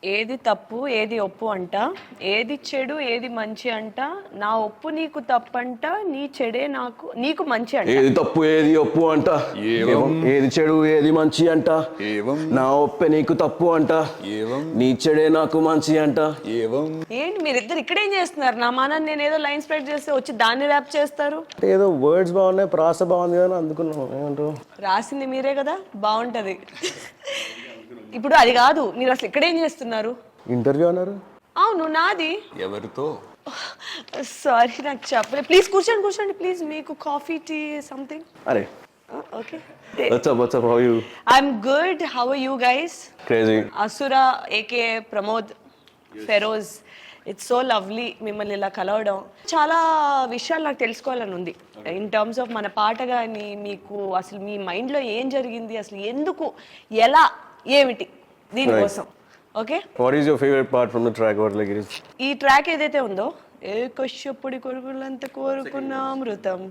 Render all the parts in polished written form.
ఏది తప్పు ఏది ఒప్పు అంట, ఏది చెడు ఏది మంచి అంట, నా ఒప్పు నీకు తప్పంట, నీ చెడే నీకు మంచి అంట. ఏది తప్పు ఏది ఒప్పు అంట, ఏది చెడు ఏది మంచి అంట, నా ఒప్పే నీకు తప్పు అంట, నీ చెడే నాకు మంచి అంట. ఏంటి మీరిద్దరు ఇక్కడేం చేస్తున్నారు? నా మానాన్ని నేను ఏదో లైన్ స్ప్రెడ్ చేస్తే వచ్చి దాన్ని ర్యాప్ చేస్తారు. ఏదో వర్డ్స్ బాగున్నాయి, ప్రాస బాగుంది అని అందుకున్నాం. ఏమంటారు? రాసింది మీరే కదా, బాగుంటది. ఇప్పుడు అది కాదు, మీరు అసలు ఇక్కడేం చేస్తున్నారు? ఇంటర్వ్యూ అన్నారు. అవును, నాది. ఎవరితో? సారీ, నాకు చెప్పలేదు. ప్లీజ్ కూర్చోండి ప్లీజ్. మీకు కాఫీ, టీ, సంథింగ్? అరే okay. What's up? How are you? I'm good. How are you guys? Crazy. Asura, aka Pramod, Feroz. It's so lovely మిమ్మల్ని ఇలా కలవడం. చాలా విషయాలు నాకు తెలుసుకోవాలని ఉంది ఇన్ టర్మ్స్ ఆఫ్ మన పాట కానీ. మీకు అసలు మీ మైండ్లో ఏం జరిగింది, అసలు ఎందుకు, ఎలా, ఏమిటి దీనికోసం? Okay, what is your favourite part from the track? What like it is ఈ ట్రాక్ ఏదైతే ఉందో, ఏ కశ్యపుడి కొడుకులంత కోరుకున్న అమృతం,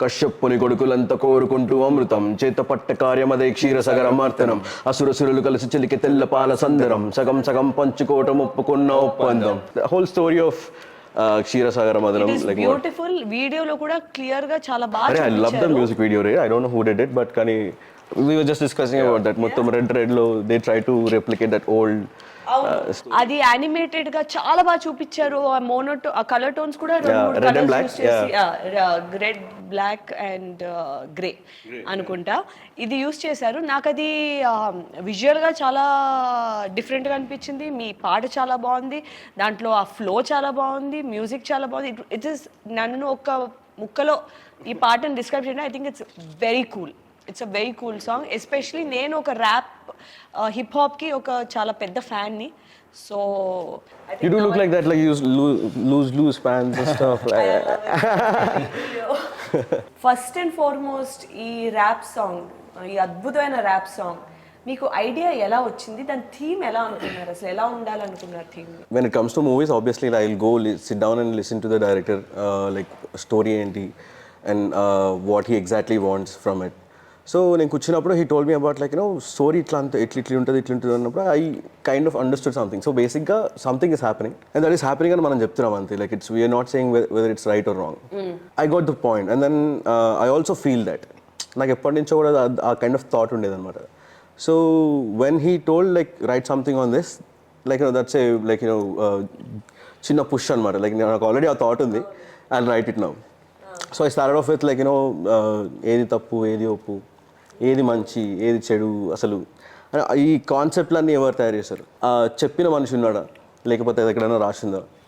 కశ్యపుని కొడుకులంతా కోరుకుంటూ అమృతం, చేత పట్ట కార్యమదే క్షీరసగరమార్తనం, అసురసురులు కలిసి చెలికి తెల్ల పాల సందరం, సగం సగం పంచుకోవటం ఒప్పుకున్న ఒప్పందం. The whole story of Ksheerasagara Madanam. Like beautiful. వీడియోలో కూడా క్లియర్ గా చాలా బాగా చూపించారు. I love the music video. I don't know who did it, but కానీ we were just discussing about that. మొత్తం రెడ్ లో they try to replicate that old. అది యానిమేటెడ్ గా చాలా బాగా చూపించారు. ఆ కలర్ టోన్స్ కూడా రెడ్, బ్లాక్ అండ్ గ్రే అనుకుంటా ఇది యూస్ చేశారు. నాకు అది విజువల్ గా చాలా డిఫరెంట్ గా అనిపించింది. మీ పాట చాలా బాగుంది, దాంట్లో ఆ ఫ్లో చాలా బాగుంది, మ్యూజిక్ చాలా బాగుంది. ఇట్ ఇస్ నన్ను ఒక ముక్కలో ఈ పాటను డిస్క్రైబ్ చేయడం, I think it's very cool. It's a very cool song. Especially నేను ఒక ర్యాప్ హిప్ హాప్ కి ఒక చాలా పెద్ద ఫ్యాన్ ని. So you do look like that, like you lose pants and stuff. First and foremost ఈ rap song, ఈ అద్భుతమైన ర్యాప్ సాంగ్ మీకు ఐడియా ఎలా వచ్చింది? దాని థీమ్ ఎలా అనుకున్నారు? అసలు ఎలా ఉండాలనుకున్నారు theme? When it comes to movies, obviously I'll go sit down and listen to the director, like story ఏంటి and what he exactly wants from it. So నేను కూర్చున్నప్పుడు he told me about like story ఇట్లా ఉంటుంది అన్నప్పుడు I kind of understood something. So బేసిక్గా something is happening and that is happening అని మనం చెప్తున్నాం అంతే. Like it's we're not saying whether it's right or wrong. I got the point and then I also feel that. నాకు ఎప్పటి నుంచో కూడా ఆ కైండ్ ఆఫ్ థాట్ ఉండేదన్నమాట. So when he told like right something on this, like that's a like చిన్న push అనమాట. Like నాకు already ఆ థాట్ ఉంది, I right it now. So I started off with like ఏది తప్పు ఏది ఒప్పు, ఏది మంచి ఏది చెడు, అసలు ఈ కాన్సెప్ట్లన్నీ ఎవరు తయారు చేశారు? చెప్పిన మనిషి ఉన్నాడా, లేకపోతే ఎక్కడైనా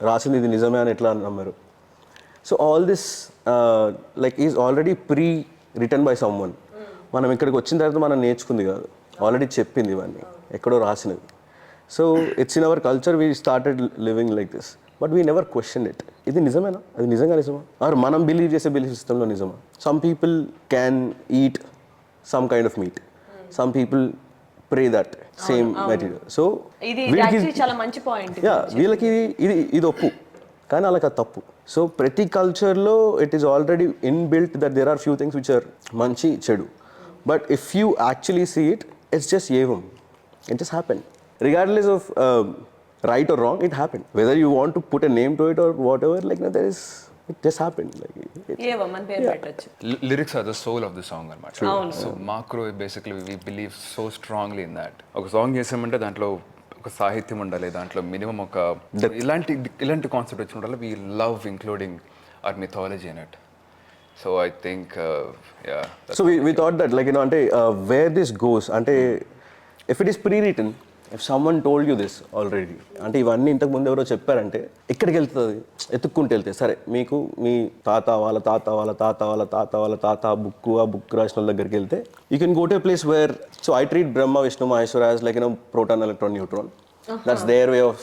రాసింది ఇది నిజమే అని ఎట్లా నమ్మారు? So all this like is already pre written by some one. మనం ఇక్కడికి వచ్చిన తర్వాత మనం నేర్చుకుంది కాదు, ఆల్రెడీ చెప్పింది ఇవన్నీ, ఎక్కడో రాసినది. So it's in our culture we started living like this, but we never question it. ఇది నిజమేనా, అది నిజంగా నిజమా, ఆర్ మనం బిలీవ్ చేసే బిలీఫ్ సిస్టంలో నిజమా? Some people can eat some kind of meat, some people pray that same material. So ఇది యాక్చువల్లీ చాలా మంచి పాయింట్. వీళ్ళకి ఇది ఒప్పు, కానీ వాళ్ళకి అది తప్పు. సో ప్రతి కల్చర్లో it is already inbuilt that there are few things which are మంచి చెడు, but if you actually see it, it's just ఏవం, it just happen regardless of right or wrong. It happen whether you want to put a name to it or whatever, like there is it just happened. Like Yevam an పేరు పెట్టొచ్చు. Lyrics are the soul of the song అన్నమాట. So macro basically we believe so strongly in that. ఒక song చేసామంటే దాంట్లో ఒక సాహిత్యం ఉండాలి, దాంట్లో మినిమం ఒక ఇలాంటి కాన్సెప్ట్ వచ్చి ఉండాలి. we love including our mythology in it. So I think so we thought that like అంటే where this goes అంటే if it is pre-written, if someone told you this already, అంటే ఇవన్నీ ఇంతకు ముందు ఎవరో చెప్పారంటే ఎక్కడికి వెళ్తుంది? ఎత్తుక్కుంటూ వెళ్తే సరే మీకు మీ తాత వాళ్ళ తాత వాళ్ళ తాత వాళ్ళ తాత వాళ్ళ తాత ఆ బుక్ రాసిన వాళ్ళ దగ్గరికి వెళ్తే you can go to a place where, so I treat Brahma Vishnu Maheshwara as like proton electron neutron. That's their way of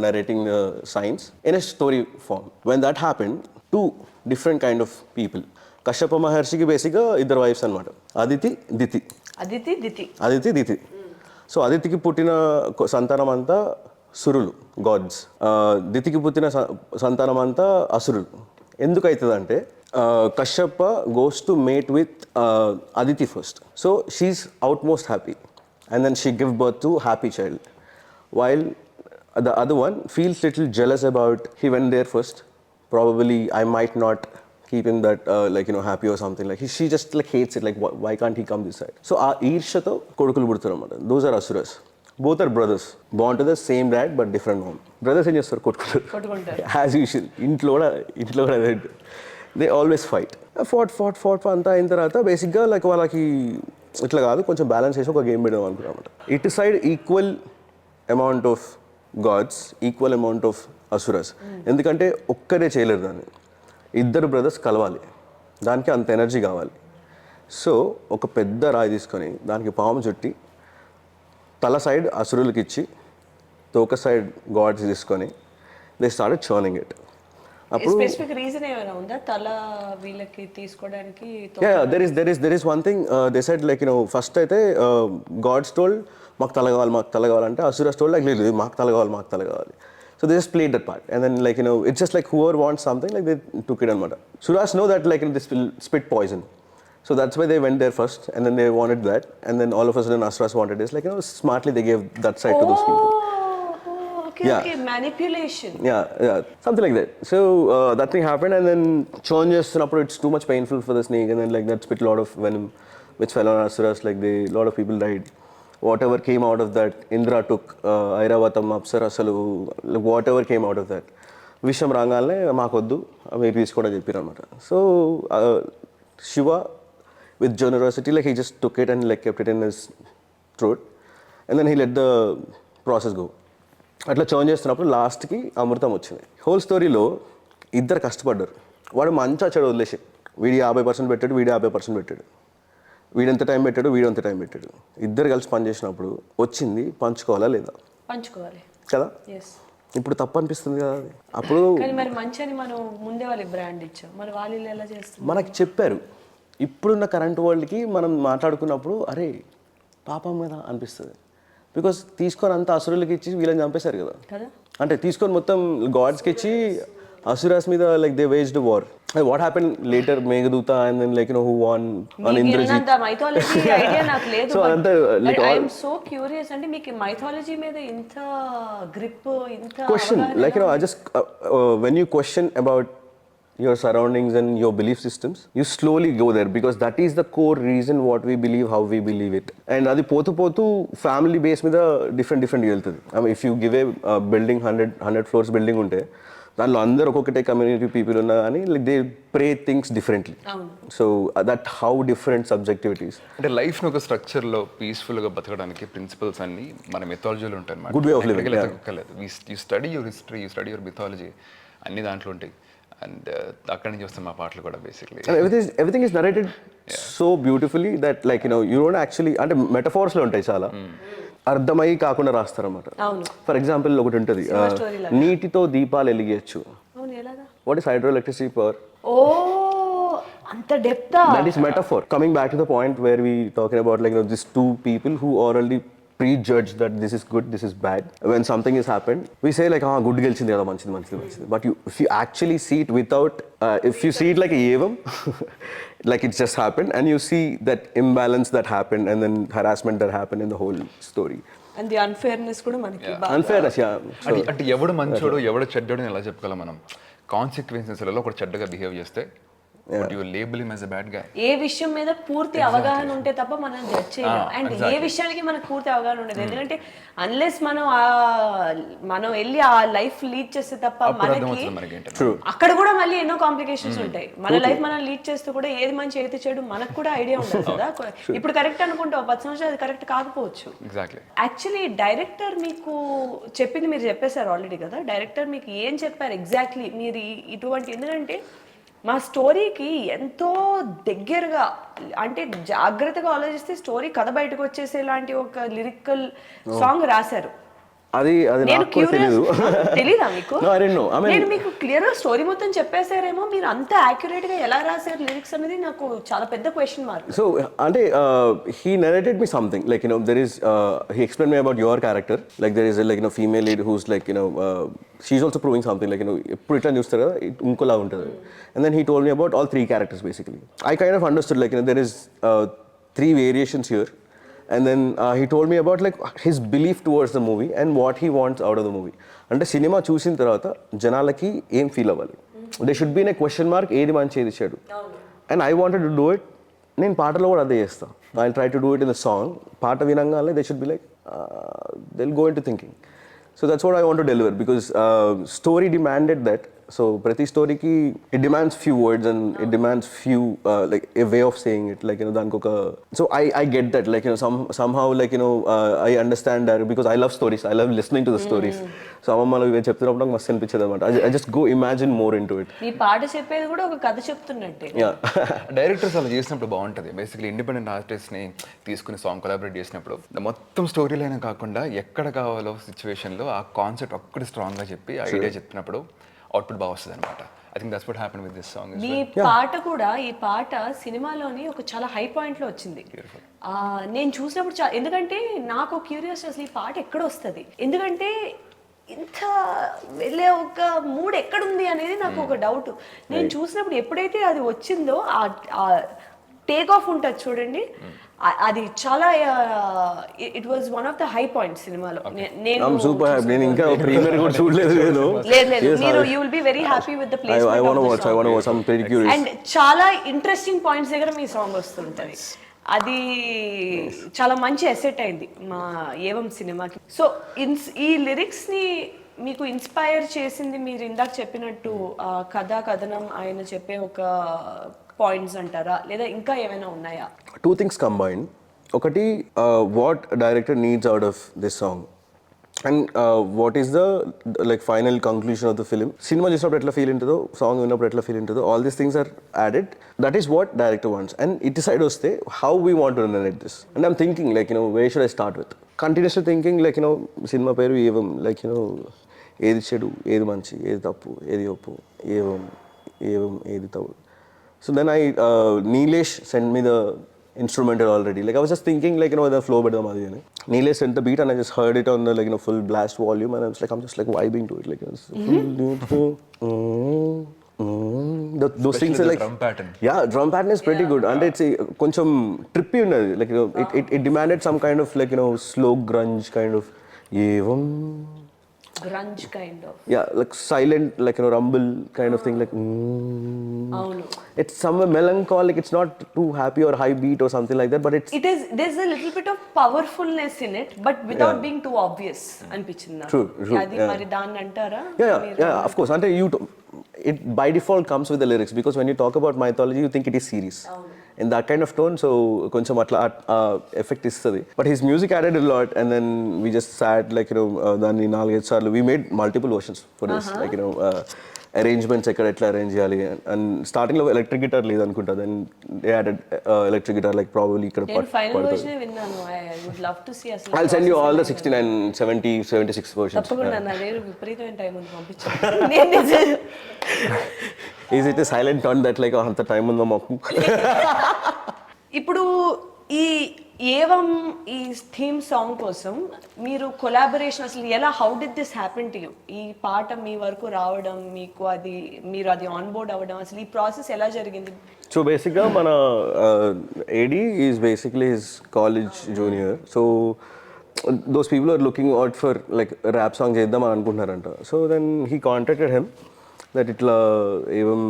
narrating the science in a story form. When that happened, two different kind of people. Kashyapa మహర్షికి బేసిక్గా ఇద్దరు wives అనమాట, Aditi Diti. So అదితికి పుట్టిన సంతానం అంతా సురులు, God's. దితికి పుట్టిన సంతానం అంతా అసురులు. ఎందుకు అవుతుంది అంటే Kashyapa goes to mate with Aditi first. So she is utmost happy and then she give birth to happy child, while The other one feels little jealous about he went there first. Probably I might not keep him that happy or something. Like she just like hates it. Like why can't he come this side? So our ఈర్ష్యతో కొడుకులు పుడతారు అన్నమాట. Those are asuras. Both are brothers, born to the same dad but different mom. Brothers ఏం చేస్తారు? కొట్టుకుంటారు. As usual. ఇంట్లో కూడా అదే. They always fight. Fought అంతా అయిన తర్వాత బేసిక్గా లైక్ వాళ్ళకి ఇట్లా కాదు, కొంచెం బ్యాలెన్స్ చేసి ఒక గేమ్ పెడదాం అనుకున్నాం అనమాట. ఇటు side equal amount of gods, equal amount of asuras. ఎందుకంటే ఒక్కరే చేయలేరు దాన్ని, ఇద్దరు బ్రదర్స్ కలవాలి, దానికి అంత ఎనర్జీ కావాలి. సో ఒక పెద్ద రాయి తీసుకొని దానికి పాము చుట్టి తల సైడ్ అసురులకి ఇచ్చి తోక సైడ్ గాడ్స్ తీసుకొని దే స్టార్టెడ్ చర్నింగ్ ఇట్. అప్పుడు స్పెసిఫిక్ రీజన్ ఏమైనా ఉందా తల వీళ్ళకి తీసుకోవడానికి? there is one thing they said like first అయితే గాడ్స్ టోల్డ్ మాకు తల కావాలంటే అసురస్ టోల్డ్ like లేదు మాకు తల కావాలి. So they just played that part, and then it's just like whoever wants something, like they took it anamata. Suras know that this will spit poison, so that's why they went there first, and then they wanted that, and then all of a sudden Asuras wanted is smartly they gave that side to those people. Okay, manipulation. Yeah, something like that. So that thing happened, and then churn చేస్తున్నప్పుడు it's too much painful for the snake, and then that spit a lot of venom which fell on Asuras. Lot of people died. Whatever came out of that, Indra took, Airavatam, Apsarasalu, whatever came out of that. Visham rangalne maakoddu మీరు తీసుకోవడం చెప్పారన్నమాట. So Shiva with generosity he just took it and kept it in his throat, and then he let the process go. అట్లా churn చేస్తున్నప్పుడు లాస్ట్కి అమృతం వచ్చింది. Whole స్టోరీలో ఇద్దరు కష్టపడ్డారు. వాడు మంచిగా చెడు వదిలేసి వీడి 50% పెట్టాడు, వీడి 50% పెట్టాడు, వీడంత టైం పెట్టాడు, వీడంత టైం పెట్టాడు. ఇద్దరు కలిసి పని చేసినప్పుడు వచ్చింది పంచుకోవాలా లేదా? పంచుకోవాలి కదా. ఇప్పుడు తప్పు అనిపిస్తుంది కదా అది. అప్పుడు మరి మంచి అని మనం ముందే వాళ్ళకి బ్రాండ్ ఇచ్చాం, మరి వాళ్ళు ఎలా చేస్తారు? మనకి చెప్పారు. ఇప్పుడున్న కరెంట్ వరల్డ్కి మనం మాట్లాడుకున్నప్పుడు అరే పాపం కదా అనిపిస్తుంది. బికాస్ తీసుకొని అంత అసురులకి ఇచ్చి వీళ్ళని చంపేశారు కదా. అంటే తీసుకొని మొత్తం గాడ్స్కి ఇచ్చి అసురాస్ మీద they waged war. What happen later Meghaduta and then who won on Indrajit. Mythology idea నాకు లేదు. సో అదంతా ఐ యామ్ సో క్యూరియస్. అంటే మీకు మైథాలజీ మీద ఇంత గ్రిప్, ఇంత question I just when you question about your surroundings and your belief systems, you slowly go there, because that is the core reason what we believe, how we believe it. And adi potu family base మీద different వెళ్తుంది. I mean if you give a building 100 floors building ఉంటే దానిలో అందరూ ఒక్కొక్కటే community people ఉన్నా కానీ they pray things differently. So that how different subjectivities. అంటే లైఫ్ను ఒక స్ట్రక్చర్లో పీస్ఫుల్గా బతకడానికి ప్రిన్సిపల్స్ అన్ని మన మెథాలజీలో ఉంటాయి అన్నమాట. Good way of living. You study your history, you study your mythology, అన్ని దాంట్లో ఉంటాయి. అండ్ అక్కడి నుంచి వస్తాయి మా పాటలు కూడా basically. Everything is narrated so beautifully that you don't actually, అంటే మెటఫోర్స్లో ఉంటాయి చాలా, అర్థమై కాకుండా రాస్తారన్నమాట. ఫర్ ఎగ్జాంపుల్ ఒకటి ఉంటుంది, నీటితో దీపాలు వెలిగించచ్చు. What is hydro electricity power? అంత depth. That is metaphor. Coming back to the point where we talking about these two people who already prejudge that this is good, this is bad. When something has happened, we say good gelchindi kada, manchidi. But if you actually see it without, if you see it like a Yevam, like it just happened, and you see that imbalance that happened and then harassment that happened in the whole story. And the unfairness kuda manaki baga. Unfairness, yeah. అంటే ఎవడు మంచోడు ఎవడు చెడ్డోడు ఎలా చెప్పగలం మనం? కాన్సిక్వెన్సెస్లలో ఒకటి చెడ్డగా behave చేస్తే you label him as a bad guy. ఏ విషయం మీద పూర్తి అవగాహన ఉంటే తప్ప మనం జడ్జ్ చేయలేం. అండ్ ఏ విషయానికి మనకు పూర్తి అవగాహన ఉండదు. ఎందుకంటే అన్లెస్ మనం వెళ్ళి ఆ లైఫ్ లీడ్ చేస్తే తప్ప మనకి అక్కడ కూడా మళ్ళీ ఎన్నో కాంప్లికేషన్స్ ఉంటాయి. మన లైఫ్ మనం లీడ్ చేస్తూ కూడా ఏది మంచి ఏది చెడు మనకు కూడా ఐడియా ఉండదు కదా. ఇప్పుడు కరెక్ట్ అనుకుంటాం, 10 సంవత్సరాలు అది కరెక్ట్ కాకపోవచ్చు. యాక్చువల్లీ డైరెక్టర్ మీకు చెప్పింది మీరు చెప్పేశారు ఆల్రెడీ కదా. డైరెక్టర్ మీకు ఏం చెప్పారు ఎగ్జాక్ట్లీ? మీరు ఇటువంటి, ఎందుకంటే మా స్టోరీకి ఎంతో దగ్గరగా, అంటే జాగ్రత్తగా ఆలోచిస్తే స్టోరీ కథ బయటకు వచ్చేసేలాంటి ఒక లిరికల్ సాంగ్ రాశారు. అది నాకు తెలియదు. తెలీదా మీకు? No, I didn't know. నేను మీకు క్లియర్ గా స్టోరీ మొత్తం చెప్పేశారేమో, మీరు అంత యాక్యురేట్ గా ఎలా రాశారు లిరిక్స్ అనేది నాకు చాలా పెద్ద క్వశ్చన్ మార్క్. So అంటే he narrated me something there is he explained me about your character, there is a female lead who's she's also proving something ఎప్పుడు ఇట్లా చూస్తారు కదా ఇంకోలా ఉంటుంది. And then he told me about all 3 characters basically. I kind of understood there is 3 variations here, And then he told me about like his belief towards the movie and what he wants out of the movie. అంటే సినిమా చూసిన తర్వాత జనాలకి ఏం feel అవ్వాలి, they should be in a question mark, ఏది మంచి ఏది చెడు. And I wanted to do it. నేను పాటలో కూడా అదే చేస్తాను. I try to do it in the song. పాట వినంగానే they should be like they will go in to thinking. So that's what I want to deliver, because story demanded that. So ప్రతి స్టోరీకి it demands few words and it demands few like a way of saying it, like దానికి ఒక, so I get that, like somehow like I understand that, because I love stories, I love listening to the stories. So అమ్మమ్మలు ఇవి చెప్తున్నప్పుడు నాకు మస్తు అనిపించేది అనమాట. I just go imagine more into it. నీ పాట చెప్పేది కూడా ఒక కథ చెప్తున్నట్టే. డైరెక్టర్స్ అలా చేసినప్పుడు బాగుంటుంది. బేసిక్లీ ఇండిపెండెంట్ ఆర్టిస్ట్ని తీసుకుని సాంగ్ కొలాబరేట్ చేసినప్పుడు మొత్తం స్టోరీ లైన్ కాకుండా ఎక్కడ కావాలో సిచ్యువేషన్లో ఆ కాన్సెప్ట్ ఒక్కటి స్ట్రాంగ్గా చెప్పి ఆ ఐడియా చెప్పినప్పుడు అవుట్పుట్ బాగా వస్తుంది అనమాట. I think that's what happen with this song. ఈ పాట కూడా, ఈ పాట సినిమాలోని ఒక చాలా హై పాయింట్లో వచ్చింది. నేను చూసినప్పుడు ఎందుకంటే నాకు క్యూరియాసిటీ, అసలు ఈ పాట ఎక్కడ వస్తుంది, ఎందుకంటే ఇంత వెళ్ళే ఒక మూడ్ ఎక్కడుంది అనేది నాకు ఒక డౌట్. నేను చూసినప్పుడు ఎప్పుడైతే అది వచ్చిందో ఆ టేక్ ఆఫ్ ఉంటుంది చూడండి, అది చాలా it was one of the high points సినిమాలో. నేను ఇంకా ప్రీమియర్ కూడా చూడలేదు. లేదు, మీరు you will be very happy with the placement. And చాలా ఇంట్రెస్టింగ్ పాయింట్స్ దగ్గర మీ సాంగ్ వస్తుంటది. అది చాలా మంచి అసెట్ అయింది మా ఏవం సినిమాకి. సో ఈ లిరిక్స్ ని మీకు ఇన్స్పైర్ చేసింది మీరు ఇందాక చెప్పినట్టు కథా కథనం, ఆయన చెప్పే ఒక పాయింట్స్ అంటారా, లేదా ఇంకా ఏమైనా ఉన్నాయా? Two things combined. ఒకటి what director needs out of this song, and what is the like final conclusion of the film. సినిమా చూసినప్పుడు ఎట్లా ఫీల్ ఉంటుందో, సాంగ్ విన్నప్పుడు ఎట్లా ఫీల్ ఉంటుందో, all these things are added. That is what director wants. And ఇటు side వస్తే how we want to narrate this. And I'm thinking like where should I start with. Continuously thinking like సినిమా పేరు ఏవం, like ఏది చెడు, ఏది మంచి, ఏది తప్పు, ఏది ఒప్పు, ఏవం ఏవం ఏది తప్పు. So then Nilesh sent me the instrumental already. Like I was just thinking like the flow bedam adi ani. Nilesh sent the beat and I just heard it on the like full blast volume, and I was like, I'm just like vibing to it, like those things are like drum pattern. Yeah, drum pattern is pretty good, and it's koncham trippy unnadi, like it demanded some kind of like slow grunge kind of yevam. Grunge kind of. Yeah, like silent, like rumble kind of thing, like it's somewhere melancholic. It's not too happy or high beat or something like that, but there's a little bit of powerfulness in it, but without being too obvious అనిపించింది. True. అది మరి దాన్ని అంటారా? Yeah, of course. అంటే it by default comes with the lyrics, because when you talk about mythology you think it is serious in that kind of tone, so koncham atla effect istadi. But his music added a lot, and then we just sat like danni 4-5 saarlu we made multiple versions for this, like arrangements ఎక్కడ ఎట్లా arrange చేయాలి. And starting లో electric guitar లేదు అనుకుంటా, then they added electric guitar like probably ఇక్కడ final version విన్నాను. I would love to see అసలు. I'll send you all the 69, 70, 76 versions. తప్పకుండా నా దగ్గర విపరీతమైన టైం ఉంది, పంపించండి. Is it a silent on that like అంత టైం ఉందో మాకు? ఇప్పుడు ఈ ఏవం ఈ థీమ్ సాంగ్ కోసం మీరు కొలాబరేషన్ అసలు ఎలా, how did this happen to you? ఈ పాట మీ వరకు రావడం, మీకు అది మీరు అది ఆన్ బోర్డ్ అవ్వడం, అసలు ఈ ప్రాసెస్ ఎలా జరిగింది? సో బేసిక్గా మన AD is basically his college junior. So those people are looking out for like rap song చేద్దాం అని అనుకుంటున్నారంట. So then he contacted him that itla even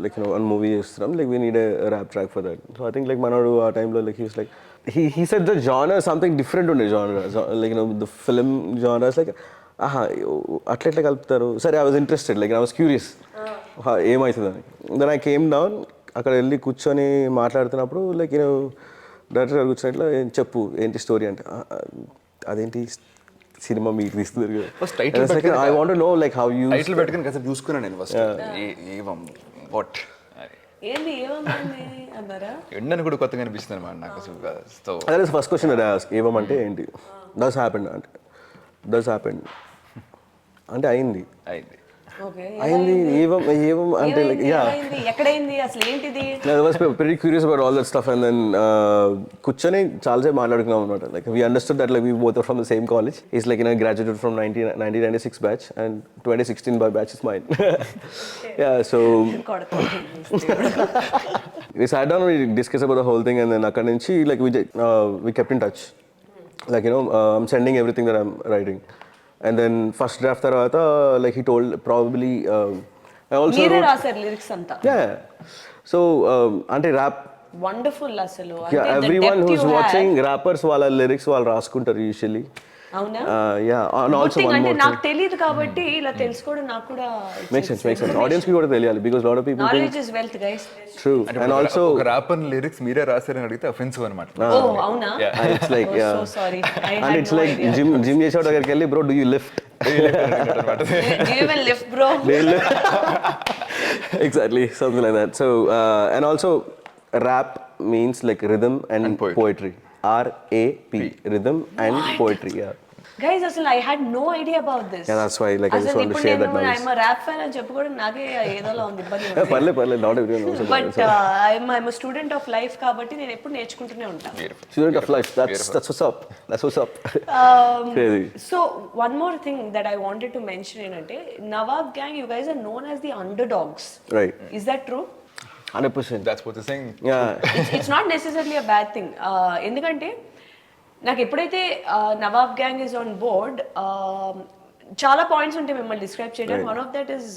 like one movie చేస్తున్నాం, like we need a rap track for that. So I think like manadu ఆ time lo like he was like he said the genre something different unde genre, like the film genre is like అట్లా ఎట్లా కలుపుతారు. సరే I was interested, like I was curious ఏమవుతుందని. Then I came down, అక్కడ వెళ్ళి కూర్చొని మాట్లాడుతున్నప్పుడు like director గారు కూర్చొని చెప్పు ఏంటి స్టోరీ అంటే, అదేంటి సినిమా మీకు తీస్తున్నారు కదా, I want to know like how you title పెట్టుకొని కాసేపు చూసుకున్నాను నేను ఫస్ట్. ఏవం వాట్ ఏంది ఏవం అంటే అన్నారా? ఎండని కూడా కొత్తగా అనిపిస్తుంది అన్నమాట నాకు అసలు. So that is first question that I ask, Evam అంటే ఏంటి? డస్ హ్యాపెన్ అంటే అంటే అయింది అయింది ఏవం ఏవం అంటే లైక్ యా ఎక్కడైంది అసలు ఏంటిది? I was pretty curious about all that stuff, and then కూర్చొని చాలాసేపు మాట్లాడుకున్నాం అనమాట. Like we understood that like we both are from the same college. He's like graduated from 1996 batch and 2016 batch is mine. Yeah, so we sat down, we discussed about the whole thing, and then akkadi nunchi like we kept in touch. Like, you know, I'm sending everything that I'm writing. And then first draft tarvata, like he told probably I also మీరే wrote, రాశారు lyrics అంతా. yeah. So ante rap, wonderful అసలు. yeah, everyone who's watching rappers వాళ్ళ lyrics వాళ్ళు రాసుకుంటారు usually. అవునా? Yeah, and also one అంటే more నాకు thing. తెలియదు కాబట్టి ఇలా తెలుసుకోవడం నాకు కూడా Makes sense. Audience కి కూడా తెలియాలి because lot of people think knowledge is wealth guys. true. And also ఒక ర్యాపర్ లిరిక్స్ మీరే రాశారని అడిగితే అఫెన్సివ్ అనమాట. ఓ అవునా? and it's like yeah. So sorry. I And had it's no like idea. gym చేసేవాడు దగ్గరికి వెళ్ళి bro do you lift? Do you even lift bro? Exactly, something like that. So and also rap means like rhythm and poetry. RAP, rhythm and poetry. Yeah. Guys, అసలు I had no idea about this. Yeah, that's why like I just want to share that knowledge. I'm a rap fan అని చెప్పుకోవడం నాకే ఏదోలా ఉంది, ఇబ్బంది ఉంది. పర్లేదు not everyone knows about But I'm a student of life కాబట్టి నేను ఎప్పుడు నేర్చుకుంటూనే ఉంటాను. Student of life, that's what's up. That's what's up. Crazy. So one more thing that I wanted to mention ఏంటంటే Nawab gang, you guys are known as the underdogs. Right. Is that true? 100%. That's what they're saying. Yeah. It's not necessarily a bad thing. ఎందుకంటే నాకు ఎప్పుడైతే Nawab gang is on board, చాలా points ఉంటాయి మిమ్మల్ని describe చేయడం. One of that is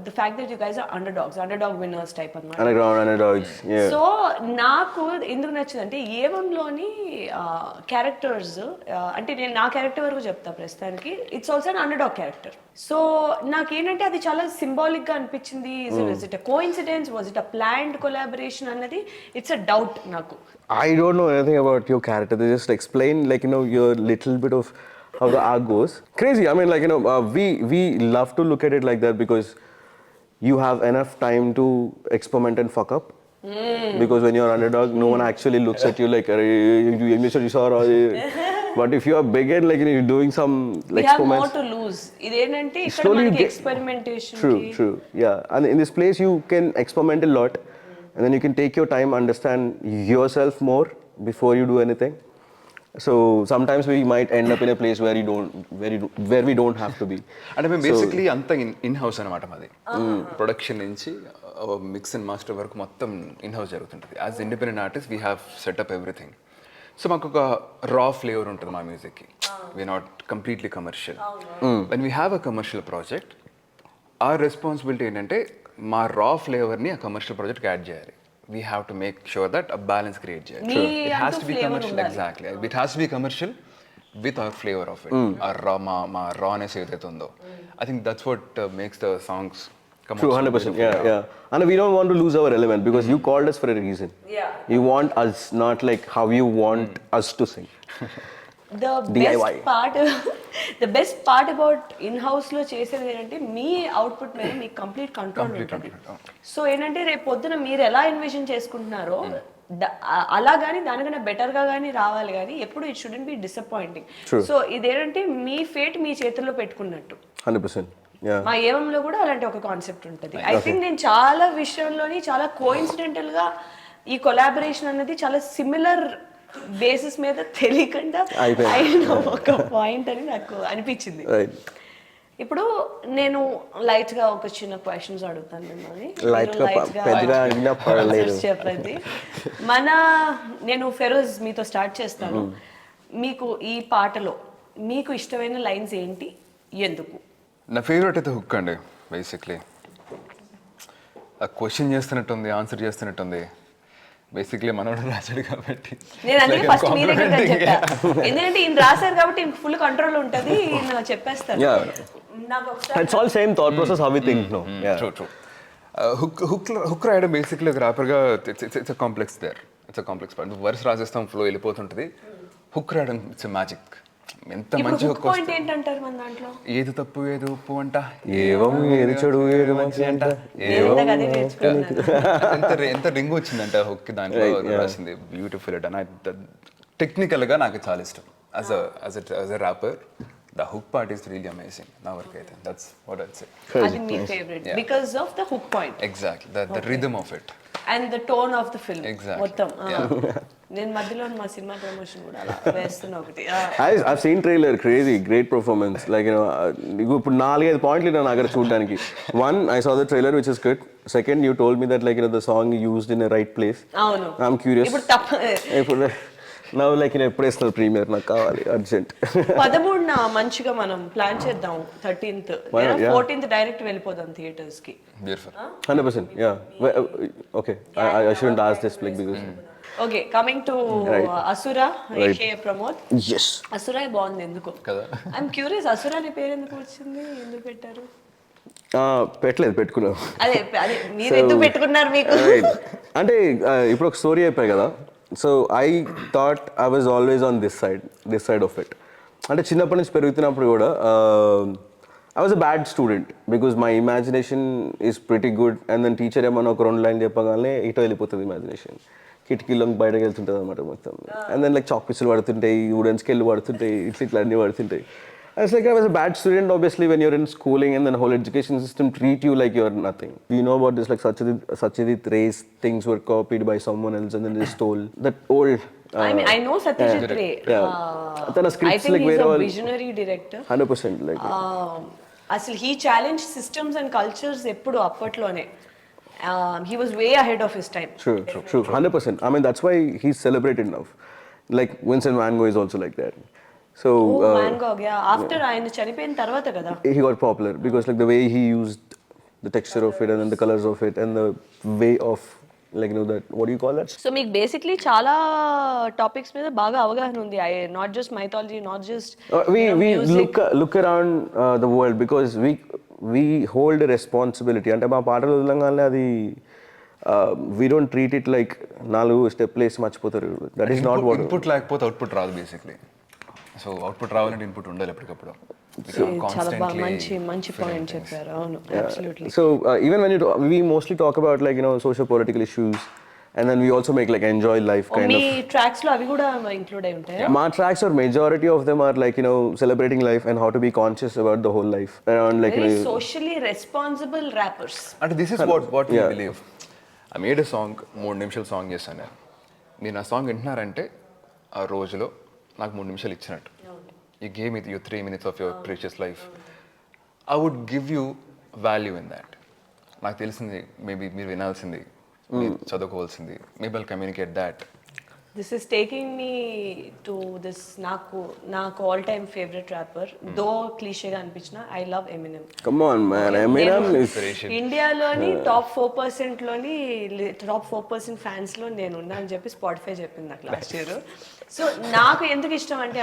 the fact that you guys are under winners type అన్నమాట. Underdogs. Yeah. So నాకు ఎందుకు నచ్చిందంటే ఏవంలోని క్యారెక్టర్స్, అంటే నేను నా క్యారెక్టర్ వరకు చెప్తా ప్రస్తుతానికి, it's also an underdog character. So నాకేంటంటే అది చాలా సింబాలిక్ గా అనిపించింది. Is it a coincidence, was it a planned collaboration అన్నది ఇట్స్ అ డౌట్ నాకు. I don't know anything about your character. They just explain like, you know, your little bit of how the arc goes. Crazy. I mean, like, you know, we love to look at it like that because you have enough time to experiment and fuck up. Because when you're underdog, no one actually looks at you like, you saw. But if you are big and like, you know, you're doing some like We have more experiments. to lose. ఇదేంటంటే ఇక్కడ Slowly you మనకి get- experimentation. True. Yeah. And in this place, you can experiment a lot. And then you can take your time, understand yourself more before you do anything. So sometimes we might end up in a place where where we don't have to be. అంటే మేము basically అంతా in house అనమాట మాది. Production నుంచి mix and master వరకు మొత్తం in house జరుగుతుంటుంది. As independent artist we have setup everything. So మాకు ఒక రా ఫ్లేవర్ ఉంటుంది మా మ్యూజిక్కి. We are not completely commercial. When we have a commercial project, ఆ రెస్పాన్సిబిలిటీ ఏంటంటే మా రా ఫ్లేవర్ని ఆ కమర్షియల్ ప్రాజెక్ట్కి యాడ్ చేయాలి. We have to make sure that a balance create చేయాలి. It has to be commercial. Exactly. It has to be commercial with our flavor of it. Our raw, మా rawness ఏదైతే ఉందో. I think that's what makes the songs come out. True, 100%. Yeah. And we don't want to lose our element because you called us for a reason. Yeah. You want us, not like how you want us to sing. The best part about in-house లో చేసేది ఏంటంటే మీ output మీద మీకు complete control ఉంటుంది. So ఏంటంటే రేపు పొద్దున మీరు ఎలా ఎన్విజన్ చేసుకుంటున్నారో అలా కానీ దానికన్నా బెటర్ గా కానీ రావాలి, కానీ ఎప్పుడు it shouldn't be disappointing. So ఇదేంటంటే మీ ఫేట్ మీ చేతుల్లో పెట్టుకున్నట్టు. 100%. మా ఏవంలో కూడా అలాంటి ఒక కాన్సెప్ట్ ఉంటుంది. ఐ థింక్ నేను చాలా విషయంలోని చాలా కోఇన్సిడెంటల్ గా ఈ కొలాబరేషన్ అనేది చాలా సిమిలర్ బేసిస్ మీద తెలియకుండా అయిన ఒక పాయింట్ అని నాకు అనిపించింది. ఇప్పుడు నేను లైట్ గా ఒక చిన్న క్వశ్చన్స్ అడుగుతాను మిమ్మల్ని. చెప్పండి. నేను ఫెరోజ్ మీతో స్టార్ట్ చేస్తాను. మీకు ఈ పాటలో మీకు ఇష్టమైన లైన్స్ ఏంటి, ఎందుకు? నా ఫేవరెట్ అయితే హుక్ అండి. బేసిక్లీ ఆ క్వశ్చన్ చేస్తున్నట్టుంది, ఆన్సర్ చేస్తున్నట్టుంది. బేసిక్లీ మనోడు రాశాడు కాబట్టి నేను అందుకే ఫస్ట్ మీ దగ్గర చెప్పా, ఎందుకంటే ఈయన రాశారు కాబట్టి ఫుల్ కంట్రోల్ ఉంటుంది, ఈయన చెప్పేస్తాను. నాకు It's all same thought process how we think, no? True. Hook రాయడం బేసిక్లీ ఒక ర్యాపర్గా it's complex there. It's complex part. Verse రాసేస్తాం, ఫ్లో వెళ్ళిపోతుంటుంది. హుక్ రాయడం ఇట్స్ మ్యాజిక్. ఎంత మంచి హుక్ పాయింట్ ఏంటంటారు మన దాంట్లో? ఏది తప్పు ఏది ఉప్పు అంట, ఏవం ఏది చెడు ఏది మంచి అంట, ఎంత రింగ్ వచ్చిందంట హుక్ దాంట్లో రాసింది. Beautiful it. అండ్ టెక్నికల్గా నాకు చాలా ఇష్టం. As a wrapper the hook part is really amazing. Na work aithe. That's what I'd say. Adi my favorite because of the hook point. Exactly. The rhythm of it. And the tone of the film Exactly. మొత్తం నేను మధ్యలో మా cinema promotion కూడా అలా వేస్తున్నా ఒకటి I've seen trailer, crazy, great performance. Like, you know, ఇప్పుడు 4-5 పాయింట్లు నా దగ్గర చూడడానికి. One, I saw the trailer, which is good. Second, you told me that, like, you know, the song used in the right place. అవును I'm curious. ఇప్పుడు తప్ప ఇప్పుడు now, like, you know, ఎప్పుడు వేస్తున్నారు ప్రీమియర్, నాకు కావాలి అర్జెంట్. 13న మంచిగా మనం ప్లాన్ చేద్దాం 13th Yeah. 14th డైరెక్ట్ వెళ్ళిపోదాం థియేటర్స్ కి. Beautiful. 100%, yeah. Okay, I shouldn't ask this, like, because... okay coming to అసురా AK Pramod. Yes. అసురా బాగుంది ఎందుకు కదా. ఐఎమ్ క్యూరియస్ అసురా అనే పేరు ఎందుకు వచ్చింది, ఎందుకు పెట్టారు? పెట్టలేదు, పెట్టుకున్నాం. అదే అదే మీరు ఎందుకు పెట్టుకున్నారు మీకు? అంటే ఇప్పుడు ఒక స్టోరీ అయిపోయి కదా, so I thought I was always on this side of it. అంటే చిన్నప్పటి నుంచి పెరుగుతున్నప్పుడు కూడా I was a bad student because my imagination is pretty good. And then teacher ఏమన్నా ఒక 2 లైన్ చెప్పగానే ఇటో వెళ్ళిపోతుంది ఇమాజినేషన్, కిటికీలో బయటకు వెళ్తుంటుంది అనమాట మొత్తం. అండ్ దెన్ లైక్ చాక్ పీసులు పడుతుంటాయి, వుడెన్ స్కేళ్ళు పడుతుంటాయి, ఇట్లా అన్నీ పడుతుంటాయి. It's like I was a bad student, obviously, when you're in schooling and then the whole education system treat you like you're nothing. You know about this, like Satyajit Ray's things were copied by someone else and then they stole that old... I mean, I know Satyajit Ray. Then I scripts think like he's where a all... visionary director. 100% like... అసలు he challenged systems and cultures ఎప్పుడు అప్పట్లోనే. He was way ahead of his time. True. 100%. I mean, that's why he's celebrated now. Like Vincent Van Gogh is also like that. So Van Gogh, yeah. After ఆయన చనిపోయిన తర్వాత కదా he got popular because like the way he used the texture of it and then the colors of it and the way of, like, you know, that, what do you call that? So మీకు basically చాలా topics మీద బాగా అవగాహన ఉంది. Not just mythology, not just We look around the world because we hold a responsibility. అంటే మా పాటలు వదలంగానే అది we don't treat it like 4 step place మర్చిపోతారు. That is not what... input లేకపోతే అవుట్పుట్ రాదు బేసిక్లీ. సో అవుట్పుట్ రావాలంటే input ఉండాలి ఎప్పటికప్పుడు. చాలా బాగా మంచి పాయింట్ చెప్పారు. అవును, absolutely. So even when we mostly talk about, like, you know, socio-political issues, and then we also make like enjoy life kind me of... tracks లో అవి కూడా ఇంక్లూడ్ అయి ఉంటాయా? My tracks, or majority of them, are like, you know, celebrating life and how to be conscious about the whole life around, like, you very know... socially responsible rappers. అంటే this is what we believe. I made a song, 3 నిమిషాల song చేశాను నేను. మీరు నా song వింటున్నారంటే ఆ రోజులో నాకు 3 నిమిషాలు ఇచ్చినట్టు. You gave me your 3 minutes of your precious life. I would give you value in that. నాకు తెలిసింది మేబీ మీరు వినాల్సింది, మీరు చదువుకోవాల్సింది, maybe I'll communicate that. This is taking me to this నాకు all time favourite rapper, though క్లీషేగా అనిపించిన, I love Eminem. Come on, man. Eminem is... ఇండియాలోని top 4% లోని top 4% fans లో నేను ఉన్నా అని చెప్పి స్పాటిఫై చెప్పింది నాకు లాస్ట్ ఇయర్. సో నాకు ఎందుకు ఇష్టం అంటే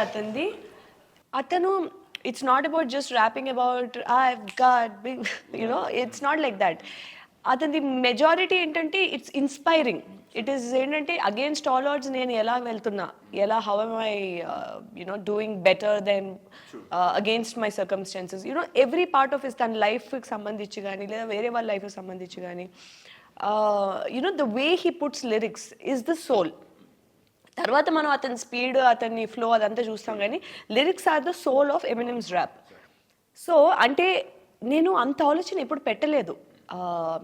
అతను it's not about just rapping about I've got big, you know, it's not like that. అతని మెజారిటీ ఏంటంటే ఇట్స్ ఇన్స్పైరింగ్. ఇట్ ఈస్ ఏంటంటే అగేన్స్ట్ ఆల్ ఆడ్స్ నేను ఎలా వెళ్తున్నా, how am I you know doing better then against my circumstances, you know every part of his, తన లైఫ్కి సంబంధించి కానీ లేదా వేరే వాళ్ళ లైఫ్కి సంబంధించి కానీ, you know the way he puts lyrics is the soul. తర్వాత మనం అతని స్పీడ్, అతని ఫ్లో అదంతా చూస్తాం, కానీ lyrics are the soul of Eminem's rap. So అంటే నేను అంత ఆలోచన ఎప్పుడు పెట్టలేదు,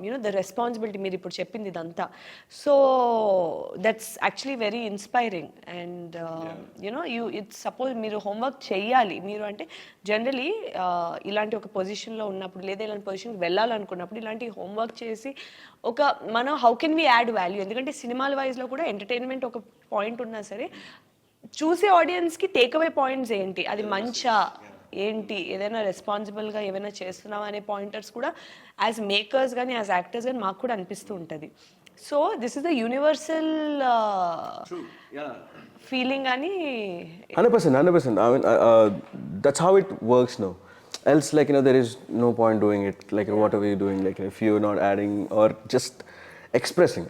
యునో ద రెస్పాన్సిబిలిటీ మీరు ఇప్పుడు చెప్పింది ఇదంతా. So that's actually very inspiring. And you know it's suppose మీరు హోంవర్క్ చేయాలి, మీరు అంటే జనరలీ ఇలాంటి ఒక పొజిషన్లో ఉన్నప్పుడు లేదా ఇలాంటి పొజిషన్కి వెళ్ళాలనుకున్నప్పుడు ఇలాంటి హోంవర్క్ చేసి మనం how can we add value, ఎందుకంటే సినిమాల వైజ్లో కూడా ఎంటర్టైన్మెంట్ ఒక పాయింట్ ఉన్నా సరే చూసే ఆడియన్స్కి టేక్అవే పాయింట్స్ ఏంటి, అది మంచా ఏంటి, ఏదైనా రెస్పాన్సిబుల్గా ఏమైనా చేస్తున్నావా అనే పాయింటర్స్ కూడా యాజ్ మేకర్స్ కానీ యాజ్ యాక్టర్స్ కానీ మాకు కూడా అనిపిస్తూ ఉంటుంది. So this is the universal feeling అని. 100%. I mean, that's how it works now. Else, like, you know, there is no point doing it. Like, what are we doing? Like, if you're not adding or just expressing.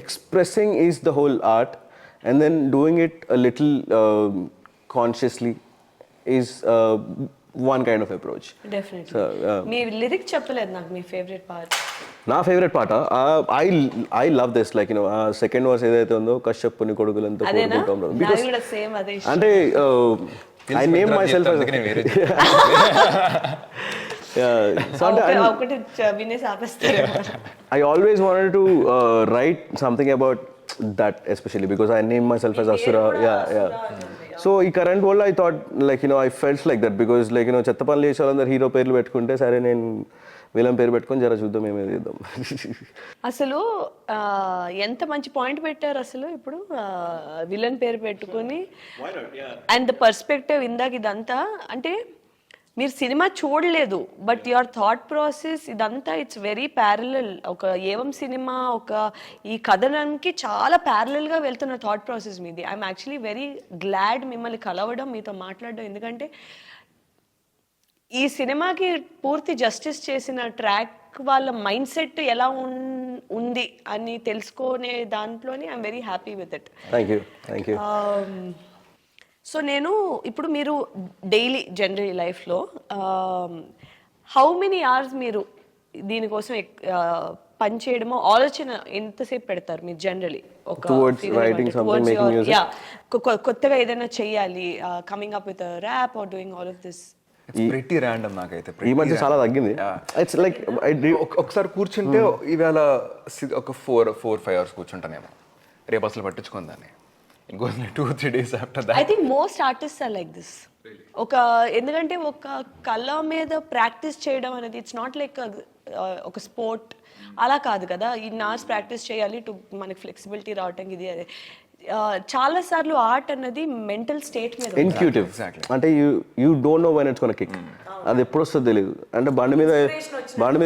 Expressing is the whole art, and then doing it a little consciously is one kind of approach. Definitely. So, మీ lyric చెప్పలేదు నాకు, మీ favourite part. నా favourite పాట, I love this, like, you know, second verse ఏదైతే ఉందో, కశ్యపుని కొడుకులంతా కోరుకుంటాం, because same అదే అంటే I name myself as So ఒకటి వినేసి ఆపేస్తారు. I always wanted to write something about that, especially because I named myself as Asura. Yeah. So ఈ current వల్ల I thought like I felt like that because like చెత్త పనులు చేసే వాళ్ళందరూ hero పేర్లు పెట్టుకుంటే సరే నేను విలన్ పేరు పెట్టుకొని జర చూద్దాం ఏమేమి చేద్దాం. అసలు ఎంత మంచి పాయింట్ పెట్టారు అసలు ఇప్పుడు విలన్ పేరు పెట్టుకొని అండ్ ద పర్స్పెక్టివ్ ఇందాక ఇదంతా అంటే మీరు సినిమా చూడలేదు బట్ యువర్ థాట్ ప్రాసెస్ ఇదంతా ఇట్స్ వెరీ ప్యారలల్. ఒక ఏవం సినిమా ఒక ఈ కథనానికి చాలా ప్యారలల్గా వెళ్తున్న థాట్ ప్రాసెస్ మీది. ఐఎమ్ యాక్చువల్లీ వెరీ గ్లాడ్ మిమ్మల్ని కలవడం మీతో మాట్లాడడం. ఎందుకంటే ఈ సినిమాకి పూర్తి జస్టిస్ చేసిన ట్రాక్ వాళ్ళ మైండ్ సెట్ ఎలా ఉంది అని తెలుసుకునే దాంట్లోని I'm very happy with it. Thank you. So నేను ఇప్పుడు మీరు డైలీ జనరల్ లైఫ్లో హౌ మెనీ అవర్స్ మీరు దీనికోసం పని చేయడమో ఆలోచన ఎంతసేపు పెడతారు మీరు జనరలీ? ఒక కొత్తగా ఏదైనా చెయ్యాలి, coming up with rap or doing all of this. It's pretty random నాకైతే. ఈ మధ్య చాలా తగ్గింది. ఇట్స్ లైక్ ఒకసారి కూర్చుంటే ఇవాళ ఒక 4-5 hours కూర్చుంటానేమో, రేపు అసలు పట్టించుకుంది దాన్ని. ఇంకో 2-3 days after that. I think most artists are like this. ఎందుకంటే ఒక కళ మీద ప్రాక్టీస్ చేయడం అనేది ఇట్స్ నాట్ లైక్ ఒక స్పోర్ట్ అలా కాదు కదా. ఇన్ని అవర్స్ ప్రాక్టీస్ చేయాలి టు మనకి ఫ్లెక్సిబిలిటీ రావటానికి. ఇది అదే చాలా సార్లు ఆర్ట్ అన్నది మెంటల్ స్టేట్ మీద ఇన్ట్యూటివ్. అంటే you don't no when it's gonna kick. అది ఎప్పుడు వస్తుందో తెలియదు. అంటే బండి మీద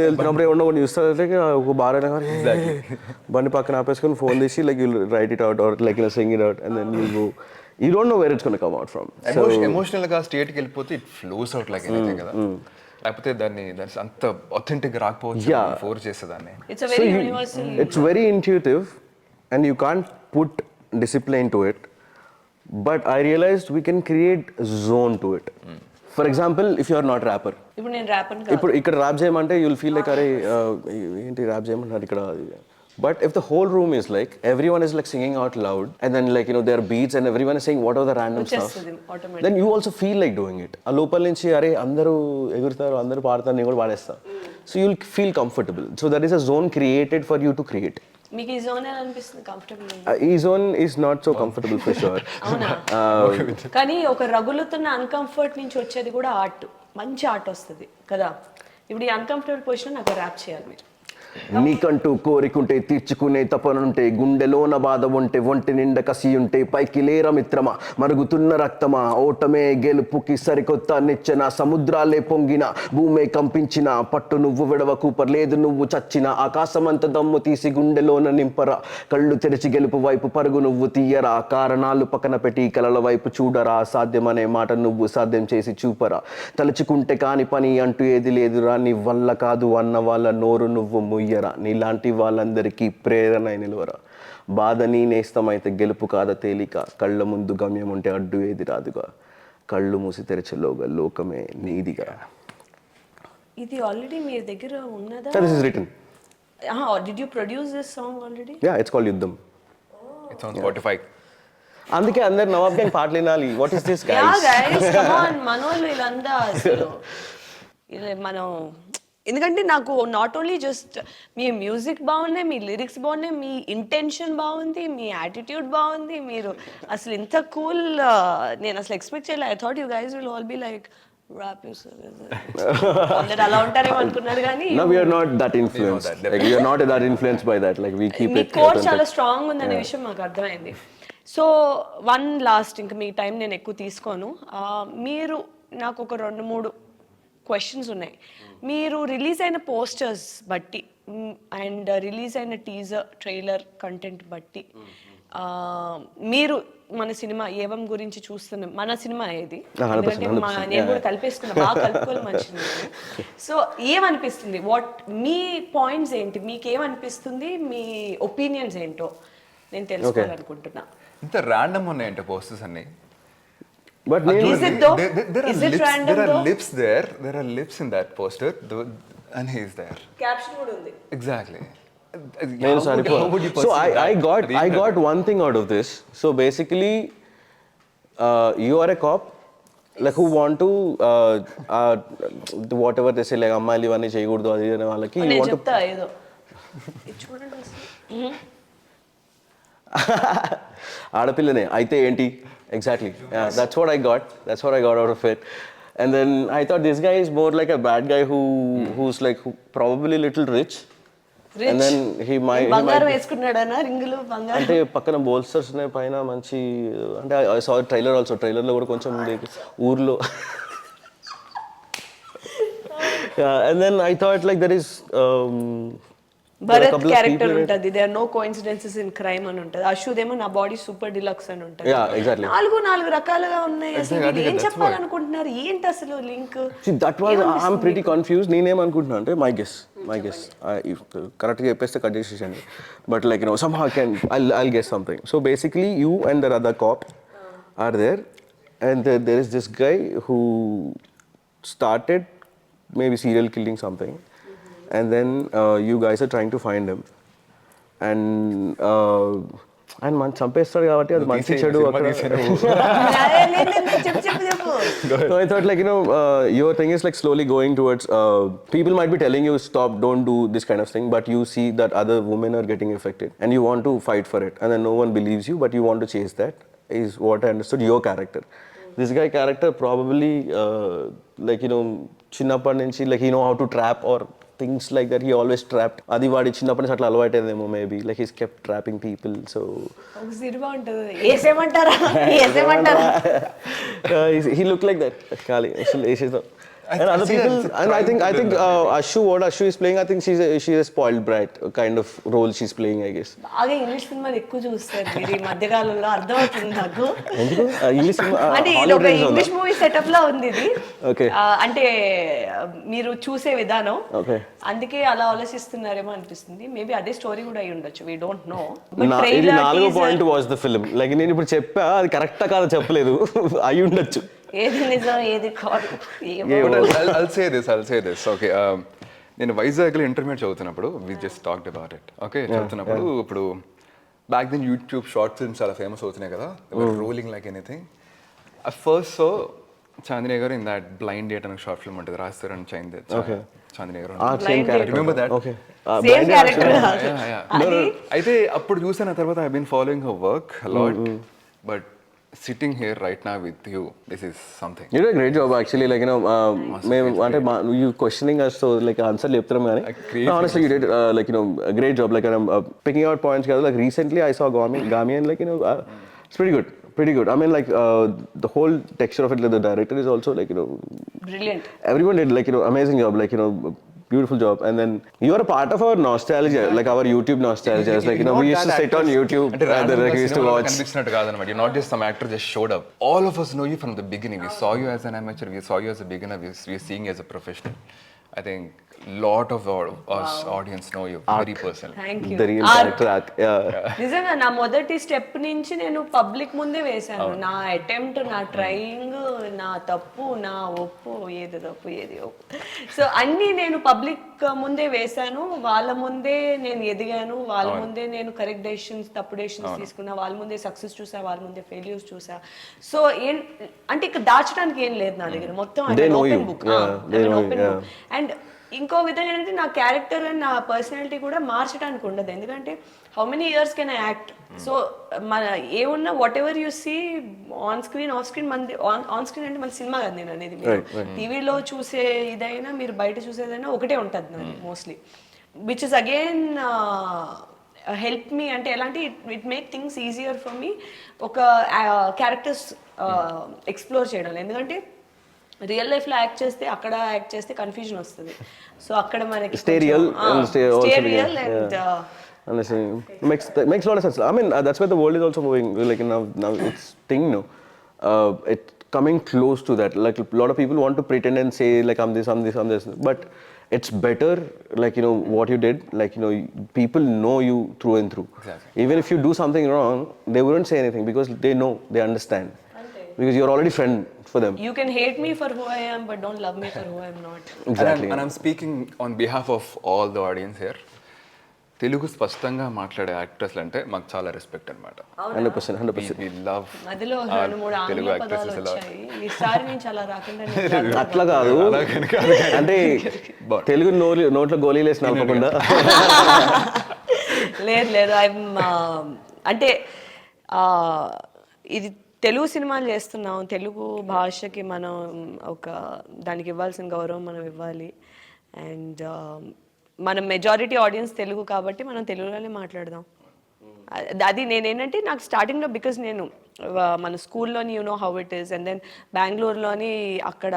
వెళ్తున్నప్పుడు ఏమన్నా కొన్ని చూస్తే ఒక బార్ అయినా కానీ బండి పక్కన ఆపేసుకొని ఫోన్ తీసి like you write it out or like sing it out and then you don't know where it's gonna come out from. Emotional గా స్టేట్ కి వెళ్ళిపోతే it flows out like anything కదా. లేకపోతే దాన్ని అంత అథెంటిక్ రాకపోవచ్చు ఫోర్స్ చేసేదాన్ని. It's very intuitive and you can't put discipline to it, but I realized we can create zone to it. For example, if you are not rapper, ఇప్పుడు నేను rapper గా ఇప్పుడు ఇక్కడ rap చేయమంటే you'll feel like అరే ఏంటి rap చేయమంటున్నారు ఇక్కడ. But if the whole room is like everyone is like singing out loud and then like there are beats and everyone is saying what are the random stuff, then you also feel like doing it. ఆ లోపల నుంచి అరే అందరూ ఎగురుతారు అందరూ పాడతారు నేను కూడా పాడేస్తా. So you'll feel comfortable. So there is a zone created for you to create. మీకు ఈ జోన్ ఎలా అనిపిస్తుంది? కంఫర్టబుల్? ఈ zone is not so comfortable for sure. అవునా? కానీ ఒక రగులుతున్న అన్కంఫర్ట్ నుంచి వచ్చేది కూడా ఆర్ట్, మంచి ఆర్ట్ వస్తుంది కదా. ఇప్పుడు ఈ అన్కంఫర్టబుల్ పొజిషన్ నాకు ర్యాప్ చేయాలి మీరు. నీకంటూ కోరికుంటే తీర్చుకునే తపనుంటే గుండెలోన బాధ ఉంటే ఒంటి నిండా కసి ఉంటే పైకి లేర మిత్రమా మరుగుతున్న రక్తమా ఓటమే గెలుపుకి సరికొత్త నిచ్చెన సముద్రాలే పొంగిన భూమే కంపించిన పట్టు నువ్వు విడవకు పర్లేదు నువ్వు చచ్చిన ఆకాశమంత దమ్ము తీసి గుండెలోన నింపరా కళ్ళు తెరిచి గెలుపు వైపు పరుగు నువ్వు తీయరా కారణాలు పక్కన పెట్టి కలల వైపు చూడరా సాధ్యమనే మాట నువ్వు సాధ్యం చేసి చూపరా తలుచుకుంటే కాని పని అంటూ ఏది లేదురా నీ వల్ల కాదు అన్న వాళ్ళ నోరు నువ్వు ముయ్యరా నీలాంటి వాళ్ళందరికీ ప్రేరణ నిలువరా బాధ నీ నేస్తమైతే గెలుపు కాద తేలిక కళ్ళ ముందు గమ్యం ఉంటే అడ్డు ఏది రాదుగా కళ్ళు మూసి తెరచలోగా లోకమే నీదిగా. ఇది ఆల్రెడీ మీ దగ్గర ఉన్నదా? This is written. Did you produce this song already? Yeah, it's called Yuddham. It's on Spotify. అందుకే అందరు నవాబ్ gang పాటలు వినాలి. What is this guys? Yeah guys, come on. మనోళ్ళు ఇలాందా అసలు మనం ఎందుకంటే నాకు not only just me music బాగున్నాయి, మీ లిరిక్స్ బాగున్నాయి, మీ ఇంటెన్షన్ బాగుంది, మీ యాటిట్యూడ్ బాగుంది, మీరు అసలు ఇంత కూల్ నేను అసలు ఎక్స్పెక్ట్ చేయలేదు. I thought you guys will all be like rap అందరు అలా ఉంటారేమో అనుకున్నారు కానీ no we are not that influenced like we are not that influenced by that like we keep it core చాలా స్ట్రాంగ్ ఉందనే విషయం మాకు అర్థమైంది. సో వన్ లాస్ట్ ఇంకా మీ టైం నేను ఎక్కువ తీసుకోను. మీరు నాకు ఒక 2-3 క్వశ్చన్స్ ఉన్నాయి. మీరు రిలీజ్ అయిన పోస్టర్స్ బట్టి అండ్ రిలీజ్ అయిన టీజర్ ట్రైలర్ కంటెంట్ బట్టి మీరు మన సినిమా ఏవం గురించి చూస్తున్నాం. మన సినిమా ఏది ఎందుకంటే నేను కూడా కలిపేసుకున్నా బాగా కలుపుకోవాలి మంచిది. సో ఏమనిపిస్తుంది వాట్ మీ పాయింట్స్ ఏంటి మీకు ఏమనిపిస్తుంది మీ ఒపీనియన్స్ ఏంటో నేను తెలుసుకోవాలనుకుంటున్నా. ఇంత ర్యాండమ్ ఉన్నాయంటే పోస్టర్స్ అన్ని. But is it though? Is it random though? There are lips in that poster and he is there. Caption kuda undi. Exactly. So I got one thing out of this. So basically you are a cop like who want to whatever they say, like అమ్మాయిలు ఇవన్నీ చేయకూడదు అది అనే వాళ్ళకి you నేను want to చెప్తా ఏదో ఇది చూడండి అసలు. ఆడపిల్లనే అయితే ఏంటి exactly that's what I got out of it. And then I thought this guy is more like a bad guy who's like probably little rich. And then he might బంగారం వేసుకున్నాడనా రింగులు బంగారం అంటే పక్కన బోల్స్టర్స్ ఉన్నాయి పైన మంచి అంటే ఐ సా ట్రైలర్ ఆల్సో ట్రైలర్లో కూడా కొంచెం ఊర్లో and then I thought like there is Bharat character ఉంటది there no coincidences in crime అని ఉంటది అశుదేమో నా బాడీ సూపర్ డిలక్స్ అని ఉంటది exactly నాలుగు రకాలుగా ఉన్నాయి అసలు వీళ్ళు ఏం చెప్పాలనుకుంటున్నారు ఏంటి అసలు link see that was I'm pretty confused నేనేం అనుకుంటున్నా అంటే my guess కరెక్ట్ గా చెప్పేస్తే కట్ చేసేయండి but like you know somehow I'll guess something. So basically you and the other cop are there and there is this guy who started maybe serial killing something. And then you guys are trying to find him and man చంపేస్తాడు కాబట్టి అది మంచి చెడు అక్కడ so I thought like you know your thing is like slowly going towards people might be telling you stop, don't do this kind of thing, but you see that other women are getting affected and you want to fight for it and then no one believes you but you want to chase that is what I understood your character. This guy character probably like you know చిన్నప్పటి నుంచి like he know how to trap or things like that. He always trapped అది వాడి చిన్నప్పటి నుంచి అట్లా అలవాటైందేమో maybe like he's kept trapping people. So cinema ఉంటది ఏసేమంటారా he looked like that ఖాళీ వేసేద్దాం and other people and I think Ashu what Ashu is playing I think she's a spoiled brat kind of role she's playing I guess. బాగా English సినిమాలు ఎక్కువ చూస్తారు మీరు ఈ మధ్య కాలంలో అర్థమవుతుంది నాకు ఎందుకు ఇంగ్లీష్ అంటే ఇది ఒక ఇంగ్లీష్ మూవీ సెటప్ లా ఉంది ఇది ఓకే అంటే మీరు చూసే విధానం ఓకే అందుకే అలా ఆలోచిస్తున్నారేమో అనిపిస్తుంది మేబీ అదే స్టోరీ కూడా అయి ఉండొచ్చు వి డోంట్ నో ఇది 4వ point watch the film like నేను ఇప్పుడు చెప్పా అది కరెక్టా కాదా చెప్పలేదు అయి ఉండొచ్చు ఏది నిజం ఏది కాదు I'll say this okay నేను వైజాగ్లో ఇంటర్మీడియట్ చదువుతున్నప్పుడు we just talked about it okay చదువుతున్నప్పుడు ఇప్పుడు back then YouTube short films చాలా ఫేమస్ అవుతున్నాయి కదా rolling like anything first so Chandini garu in that blind date అనే షార్ట్ ఫిల్మ్ ఉంటుంది రాస్తారు అండ్ చాందిని గారు రిమెంబర్ దట్ సేమ్ క్యారెక్టర్ అయితే అప్పుడు చూసిన తర్వాత I been following her work lot but sitting here right now with you, this is something. You did a great job actually, like you know, you questioning us so like answer leptram gaani. No, honestly, you did like you know a great job. Like I'm picking out points. Like recently, I saw Gami and like you know, it's pretty good. I mean like the whole texture of it. Like, the director is also like you know, brilliant. Everyone did like you know amazing job. Like you know. Beautiful job. And then you are a part of our nostalgia, like our YouTube nostalgia. It's like you know we used to sit on YouTube and then like we used to watch. You're not just some actor just showed up. All of us know you from the beginning. We saw you as an amateur. We saw you as a beginner. We're seeing you as a professional. I think lot of us audience know you very personally. Thank you. The real character arc. నిజంగా నా మొదటి step నుంచి నేను public ముందే వేశాను నా attempt నా trying నా తప్పు నా ఒప్పు ఏది తప్పు ఏది ఒప్పు సో అన్నీ నేను పబ్లిక్ ముందే వేశాను వాళ్ళ ముందే నేను ఎదిగాను వాళ్ళ ముందే నేను కరెక్ట్ డెసిషన్స్ తప్పు డెసిషన్స్ తీసుకున్నా వాళ్ళ ముందే సక్సెస్ చూసా వాళ్ళ ముందే ఫెయిల్యూర్స్ చూసా సో అంటే ఇక్కడ దాచడానికి ఏం లేదు నా దగ్గర మొత్తం ఓపెన్ బుక్ అండ్ ఇంకో విధంగా ఏంటంటే నా క్యారెక్టర్ అండ్ నా పర్సనాలిటీ కూడా మార్చడానికి ఉండదు ఎందుకంటే how many years can I act so మన ఏమున్నా whatever you see on screen off screen మన ఆన్ స్క్రీన్ అంటే మన సినిమా కదా నేను అనేది టీవీలో చూసే ఇదైనా మీరు బయట చూసేదైనా ఒకటే ఉంటుంది నాది mostly which is again help me అంటే ఎలాంటి it make things easier for me ఒక క్యారెక్టర్స్ ఎక్స్ప్లోర్ చేయడం ఎందుకంటే రియల్ లైఫ్ లో యాక్ట్ చేస్తే అక్కడ యాక్ట్ చేస్తే కన్ఫ్యూజన్ వస్తుంది సో అక్కడ మనకి stay real and honestly makes a lot of sense. I mean that's where the world is also moving like now it's thing no it coming close to that like a lot of people want to pretend and say like I'm this but it's better like you know what you did like you know people know you through and through. Exactly. Even if you do something wrong they wouldn't say anything because they know they understand because you're already friend for them. You can hate me for who I am but don't love me for who I am not. Exactly. And I'm speaking on behalf of all the audience here. Telugu స్పష్టంగా మాట్లాడే actors అంటే మాకు చాలా respect అనమాట. 100%. We love మధ్యలో 2-3 తెలుగు ఆంగ్ల పదాలు actors ఇలా వచ్చాయి ఈసారి నేను చాలా రాకుండా నేను అట్లా కాదు, అంటే తెలుగు నోట్లో గోళీలు వేసి నలపకుండా. లేదు అంటే ఇది తెలుగు సినిమాలు చేస్తున్నాం, తెలుగు భాషకి మనం ఒక దానికి ఇవ్వాల్సిన గౌరవం మనం ఇవ్వాలి. అండ్ మన మెజారిటీ ఆడియన్స్ తెలుగు కాబట్టి మనం తెలుగులోనే మాట్లాడదాం. అది నేనేంటంటే నాకు స్టార్టింగ్లో బికాజ్ నేను మన స్కూల్లోని you know how it is, and then బెంగళూరులోని అక్కడ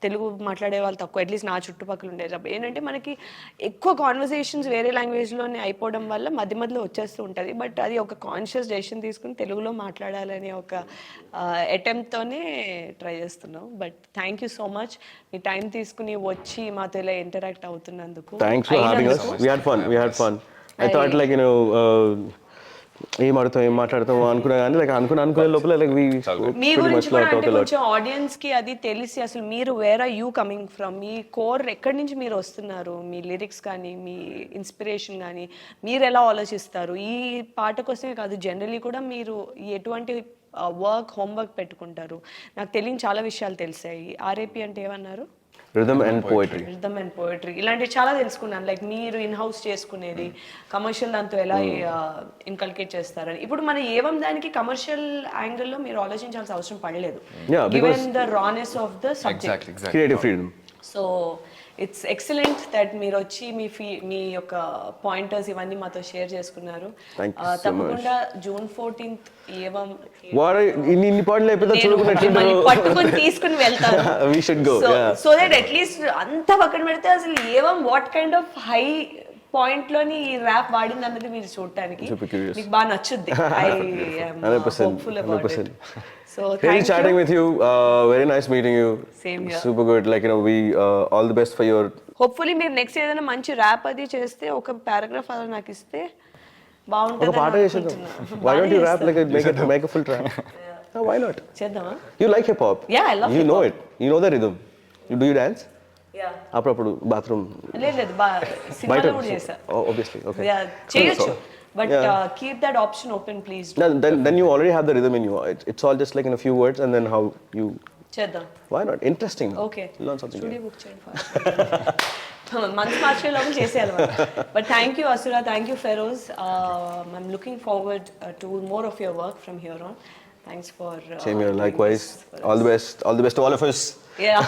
తెలుగు మాట్లాడే వాళ్ళు తక్కువ, అట్లీస్ట్ నా చుట్టుపక్కల ఉండేటప్పుడు ఏంటంటే మనకి ఎక్కువ కాన్వర్సేషన్స్ వేరే లాంగ్వేజ్లోనే అయిపోవడం వల్ల మధ్య మధ్యలో వచ్చేస్తూ ఉంటుంది. బట్ అది ఒక కాన్షియస్ డెసిషన్ తీసుకుని తెలుగులో మాట్లాడాలనే ఒక అటెంప్ట్తోనే ట్రై చేస్తున్నాం. But thank you so much me time తీసుకుని వచ్చి మాతో ఇలా interact అవుతున్నందుకు. Thanks for having us. We had fun. I thought like ఏం మాట్లాడతాం అనుకున్నా కానీ లైక్ అనుకునే లోపల లైక్ మీ గురించి కూడా అంటే కొంచెం ఆడియన్స్ కి అది తెలిసి అసలు మీరు where are you coming from, మీ కోర్ ఎక్కడి నుంచి మీరు వస్తున్నారు, మీ లిరిక్స్ కానీ మీ ఇన్స్పిరేషన్ కానీ మీరు ఎలా ఆలోచిస్తారు, ఈ పాట కోసమే కాదు జనరలీ కూడా మీరు ఎటువంటి హోంవర్క్ పెట్టుకుంటారు. నాకు తెలియని చాలా విషయాలు తెలిసాయి. ఆర్ఏపీ అంటే ఏమన్నారు? రిథమ్ అండ్ పోయట్రీ ఇలాంటివి చాలా తెలుసుకున్నాను. లైక్ మీరు ఇన్ హౌస్ చేసుకునేది కమర్షియల్ దాంతో ఎలా ఇన్కల్కేట్ చేస్తారని. ఇప్పుడు మన ఏవం దానికి కమర్షియల్ యాంగిల్లో మీరు ఆలోచించాల్సిన అవసరం పడలేదు, given the రానెస్ of the subject, creative freedom. So it's excellent that మీరు వచ్చి మీ యొక్క పాయింటర్స్ ఇవన్నీ మాతో షేర్ చేసుకున్నారు. తప్పకుండా June 14th ఏవం ఇన్ని పాయింట్లు అయిపోతే పట్టుకొని తీసుకుని వెళ్తాను. We should go. So that at least అంతా పక్కన పెడితే అసలు ఏవం what kind of high point లోని ఈ ర్యాప్ వాడింది అన్నది మీరు చూడటానికి మీకు బాగా నచ్చుద్ది. I am hopeful about it. So really chatting with you, very nice meeting you. Same here. Super good, like we all the best for your. Hopefully మీరు నెక్స్ట్ ఏదైనా మంచి ర్యాప్ అది చేస్తే ఒక పారాగ్రాఫ్ అలా నాకు ఇస్తే బాగుంటుంది. ఒక పాట చేసేద్దాం. Why don't you rap like make a full track? No, why not? చేద్దామా? You like hip hop? Yeah, I love you hip know it. You know the rhythm. Do you dance? Yeah. అప్పుడప్పుడు bathroom లేదు సినిమాలో కూడా చేసా. Obviously, okay. Yeah, చేయొచ్చు. But keep that option open, please. Then you already have the rhythm in you. It's all just like in a few words, and then how you. చేద్దాం. Why not? Interesting. Okay. Learn something. Studio book చేయండి first. మంచి మార్చేలోపు చేసేయాలి. But thank you Asura, thank you Feroz. I'm looking forward to more of your work from here on. Thanks for. Same here. Likewise. All the best. All the best to all of us. Yeah.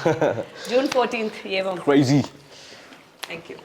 June 14th. Yevam. Crazy. Thank you.